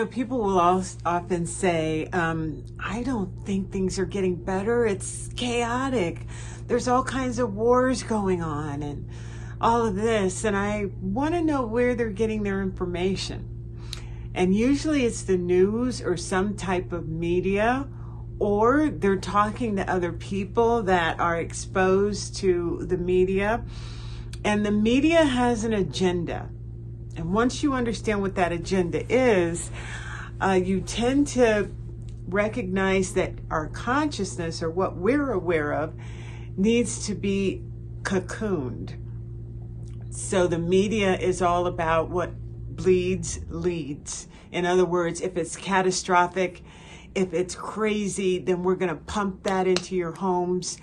People will often say, I don't think things are getting better. It's chaotic. There's all kinds of wars going on and all of this. And I want to know where they're getting their information. And usually it's the news or some type of media, or they're talking to other people that are exposed to the media. And the media has an agenda. And once you understand what that agenda is, you tend to recognize that our consciousness, or what we're aware of, needs to be cocooned. So the media is all about what bleeds leads. In other words, if it's catastrophic, if it's crazy, then we're going to pump that into your homes.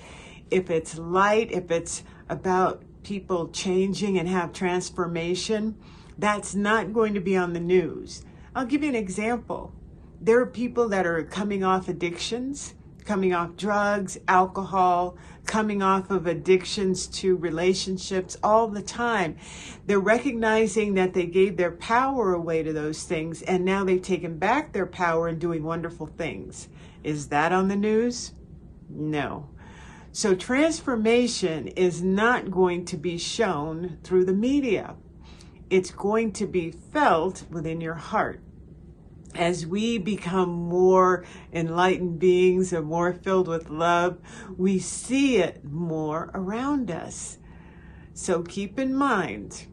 If it's light, if it's about people changing and have transformation, that's not going to be on the news. I'll give you an example. There are people that are coming off addictions, coming off drugs, alcohol, coming off of addictions to relationships all the time. They're recognizing that they gave their power away to those things, and now they've taken back their power and doing wonderful things. Is that on the news? No. So transformation is not going to be shown through the media. It's going to be felt within your heart. As we become more enlightened beings and more filled with love, we see it more around us. So keep in mind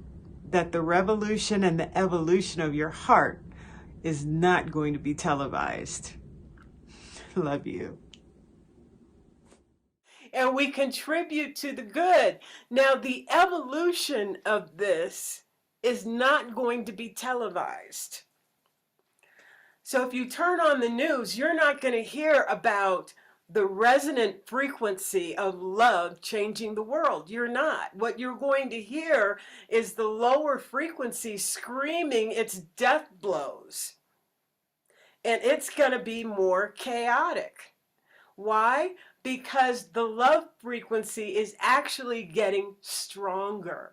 that the revolution and the evolution of your heart is not going to be televised. Love you. And we contribute to the good. Now, the evolution of this is not going to be televised. So if you turn on the news, you're not going to hear about the resonant frequency of love changing the world. You're not. What you're going to hear is the lower frequency screaming its death blows. And it's going to be more chaotic. Why? Because the love frequency is actually getting stronger.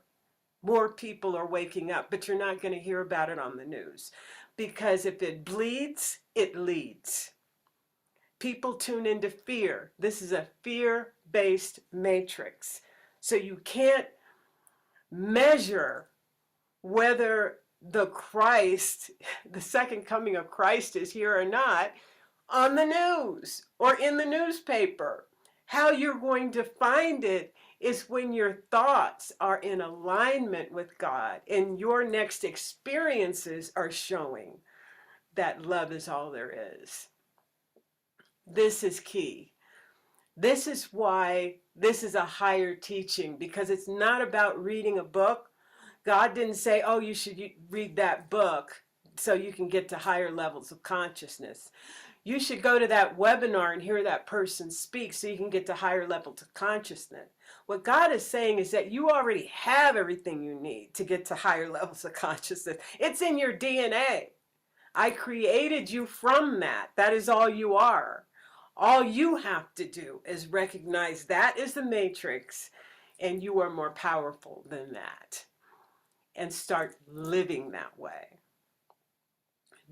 More people are waking up, but you're not going to hear about it on the news. Because if it bleeds, it leads. People tune into fear. This is a fear-based matrix. So you can't measure whether the second coming of Christ is here or not on the news or in the newspaper. How you're going to find it is when your thoughts are in alignment with God and your next experiences are showing that love is all there is. This is key. This is why this is a higher teaching, because it's not about reading a book. God didn't say, oh, you should read that book so you can get to higher levels of consciousness. You should go to that webinar and hear that person speak so you can get to higher levels of consciousness. What God is saying is that you already have everything you need to get to higher levels of consciousness. It's in your DNA. I created you from that. That is all you are. All you have to do is recognize that is the matrix, and you are more powerful than that. And start living that way.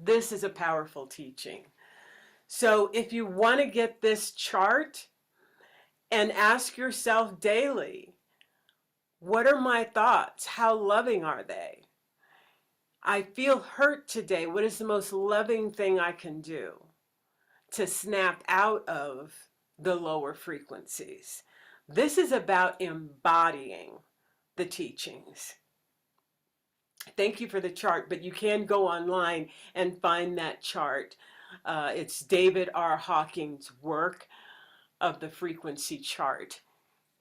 This is a powerful teaching. So if you want to get this chart and ask yourself daily, what are my thoughts? How loving are they? I feel hurt today. What is the most loving thing I can do to snap out of the lower frequencies? This is about embodying the teachings. Thank you for the chart, but you can go online and find that chart. It's David R. Hawking's work of the frequency chart,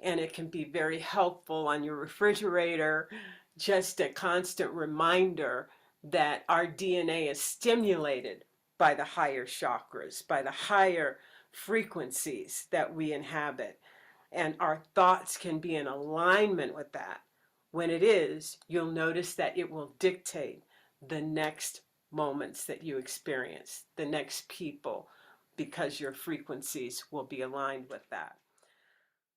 and it can be very helpful on your refrigerator, just a constant reminder that our DNA is stimulated by the higher chakras, by the higher frequencies that we inhabit, and our thoughts can be in alignment with that. When it is, you'll notice that it will dictate the next moments that you experience, the next people, because your frequencies will be aligned with that.